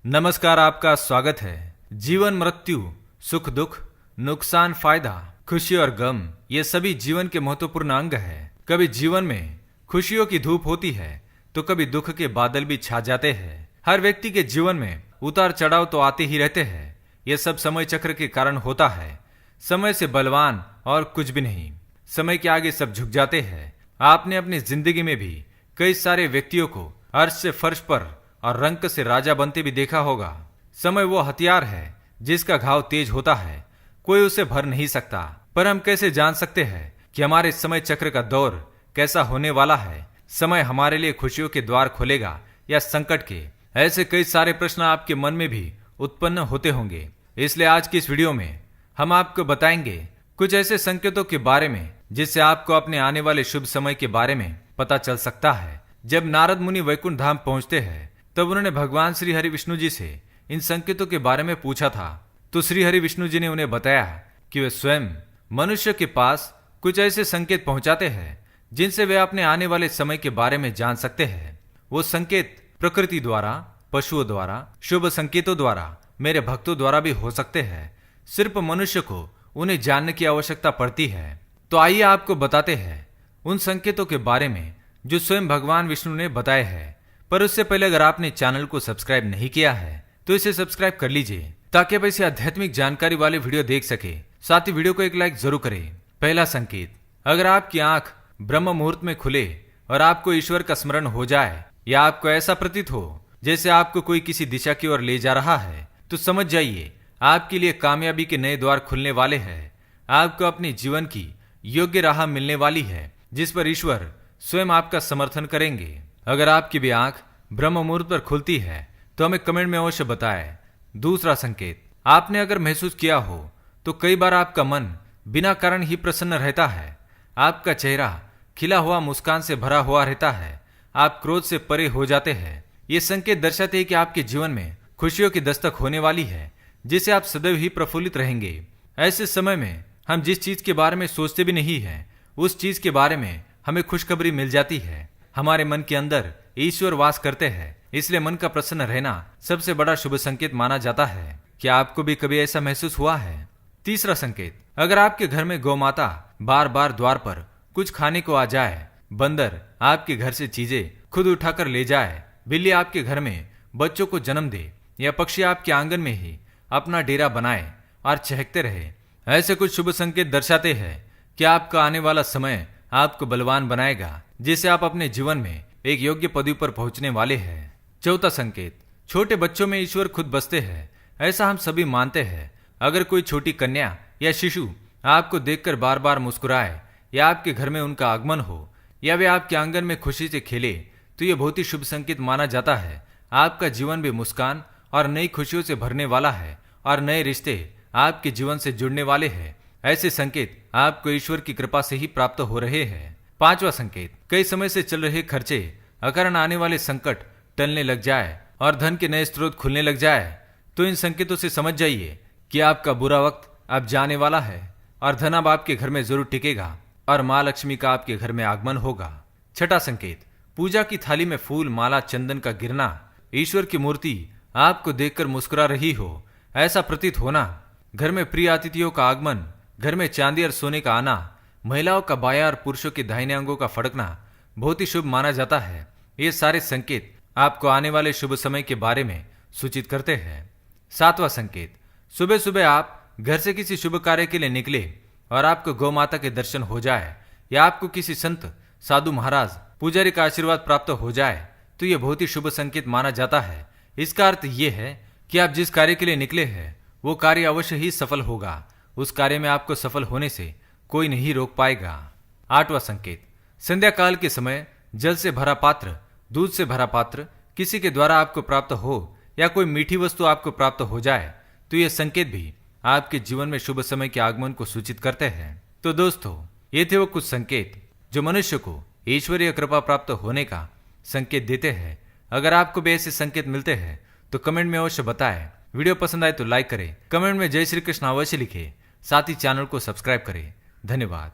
नमस्कार, आपका स्वागत है। जीवन, मृत्यु, सुख दुख, नुकसान, फायदा, खुशी और गम, ये सभी जीवन के महत्वपूर्ण अंग है। कभी जीवन में खुशियों की धूप होती है तो कभी दुख के बादल भी छा जाते हैं। हर व्यक्ति के जीवन में उतार चढ़ाव तो आते ही रहते हैं। ये सब समय चक्र के कारण होता है। समय से बलवान और कुछ भी नहीं। समय के आगे सब झुक जाते हैं। आपने अपनी जिंदगी में भी कई सारे व्यक्तियों को अर्श से फर्श पर और रंक से राजा बनते भी देखा होगा। समय वो हथियार है जिसका घाव तेज होता है, कोई उसे भर नहीं सकता। पर हम कैसे जान सकते हैं कि हमारे समय चक्र का दौर कैसा होने वाला है? समय हमारे लिए खुशियों के द्वार खोलेगा या संकट के? ऐसे कई सारे प्रश्न आपके मन में भी उत्पन्न होते होंगे। इसलिए आज की इस वीडियो में हम आपको बताएंगे कुछ ऐसे संकेतों के बारे में जिससे आपको अपने आने वाले शुभ समय के बारे में पता चल सकता है। जब नारद मुनि वैकुंठ धाम पहुंचते हैं तब उन्होंने भगवान श्री हरि विष्णु जी से इन संकेतों के बारे में पूछा था। तो श्री हरि विष्णु जी ने उन्हें बताया कि वे स्वयं मनुष्य के पास कुछ ऐसे संकेत पहुंचाते हैं जिनसे वे अपने आने वाले समय के बारे में जान सकते हैं। वो संकेत प्रकृति द्वारा, पशुओं द्वारा, शुभ संकेतों द्वारा, मेरे भक्तों द्वारा भी हो सकते हैं। सिर्फ मनुष्य को उन्हें जानने की आवश्यकता पड़ती है। तो आइए आपको बताते हैं उन संकेतों के बारे में जो स्वयं भगवान विष्णु ने बताए हैं। पर उससे पहले अगर आपने चैनल को सब्सक्राइब नहीं किया है तो इसे सब्सक्राइब कर लीजिए ताकि आप ऐसी आध्यात्मिक जानकारी वाले वीडियो देख सके। साथ ही वीडियो को एक लाइक जरूर करें। पहला संकेत, अगर आपकी आंख ब्रह्म मुहूर्त में खुले और आपको ईश्वर का स्मरण हो जाए या आपको ऐसा प्रतीत हो जैसे आपको कोई किसी दिशा की ओर ले जा रहा है तो समझ जाइए आपके लिए कामयाबी के नए द्वार खुलने वाले हैं। आपको अपने जीवन की योग्य राह मिलने वाली है जिस पर ईश्वर स्वयं आपका समर्थन करेंगे। अगर आपकी भी आंख ब्रह्म मुहूर्त पर खुलती है तो हमें कमेंट में अवश्य बताएं। दूसरा संकेत, आपने अगर महसूस किया हो तो कई बार आपका मन बिना कारण ही प्रसन्न रहता है। आपका चेहरा खिला हुआ मुस्कान से भरा हुआ रहता है। आप क्रोध से परे हो जाते हैं। ये संकेत दर्शाते हैं कि आपके जीवन में खुशियों की दस्तक होने वाली है जिससे आप सदैव ही प्रफुल्लित रहेंगे। ऐसे समय में हम जिस चीज के बारे में सोचते भी नहीं है उस चीज के बारे में हमें खुशखबरी मिल जाती है। हमारे मन के अंदर ईश्वर वास करते हैं, इसलिए मन का प्रसन्न रहना सबसे बड़ा शुभ संकेत माना जाता है। क्या आपको भी कभी ऐसा महसूस हुआ है? तीसरा संकेत, अगर आपके घर में गौ माता बार बार द्वार पर कुछ खाने को आ जाए, बंदर आपके घर से चीजें खुद उठाकर ले जाए, बिल्ली आपके घर में बच्चों को जन्म दे या पक्षी आपके आंगन में ही अपना डेरा बनाए और चहकते रहे, ऐसे कुछ शुभ संकेत दर्शाते हैं कि आपका आने वाला समय आपको बलवान बनाएगा जिससे आप अपने जीवन में एक योग्य पदवी पर पहुंचने वाले हैं। चौथा संकेत, छोटे बच्चों में ईश्वर खुद बसते हैं, ऐसा हम सभी मानते हैं। अगर कोई छोटी कन्या या शिशु आपको देखकर बार बार मुस्कुराए या आपके घर में उनका आगमन हो या वे आपके आंगन में खुशी से खेले तो ये बहुत ही शुभ संकेत माना जाता है। आपका जीवन भी मुस्कान और नई खुशियों से भरने वाला है और नए रिश्ते आपके जीवन से जुड़ने वाले हैं। ऐसे संकेत आपको ईश्वर की कृपा से ही प्राप्त हो रहे हैं। पांचवा संकेत, कई समय से चल रहे खर्चे, अकारण आने वाले संकट टलने लग जाए और धन के नए स्रोत खुलने लग जाए तो इन संकेतों से समझ जाइए कि आपका बुरा वक्त अब जाने वाला है और धन अब आपके घर में जरूर टिकेगा और माँ लक्ष्मी का आपके घर में आगमन होगा। छठा संकेत, पूजा की थाली में फूल, माला, चंदन का गिरना, ईश्वर की मूर्ति आपको देखकर मुस्कुरा रही हो, ऐसा प्रतीत होना, घर में प्रिय अतिथियों का आगमन, घर में चांदी और सोने का आना, महिलाओं का बायां और पुरुषों के दाहिने अंगों का फड़कना बहुत ही शुभ माना जाता है। ये सारे संकेत आपको आने वाले शुभ समय के बारे में सूचित करते हैं। सातवां संकेत, सुबह सुबह आप घर से किसी शुभ कार्य के लिए निकले और आपको गौ माता के दर्शन हो जाए या आपको किसी संत, साधु महाराज, पुजारी का आशीर्वाद प्राप्त हो जाए तो ये बहुत ही शुभ संकेत माना जाता है। इसका अर्थ ये है कि आप जिस कार्य के लिए निकले हैं वो कार्य अवश्य ही सफल होगा। उस कार्य में आपको सफल होने से कोई नहीं रोक पाएगा। आठवां संकेत, संध्या काल के समय जल से भरा पात्र, दूध से भरा पात्र किसी के द्वारा आपको प्राप्त हो या कोई मीठी वस्तु आपको प्राप्त हो जाए तो ये संकेत भी आपके जीवन में शुभ समय के आगमन को सूचित करते हैं। तो दोस्तों, ये थे वो कुछ संकेत जो मनुष्य को ईश्वरीय कृपा प्राप्त होने का संकेत देते हैं। अगर आपको भी ऐसे संकेत मिलते हैं तो कमेंट में अवश्य बताएं। वीडियो पसंद आए तो लाइक करें, कमेंट में जय श्री कृष्ण अवश्य लिखें, साथ ही चैनल को सब्सक्राइब करें। धन्यवाद।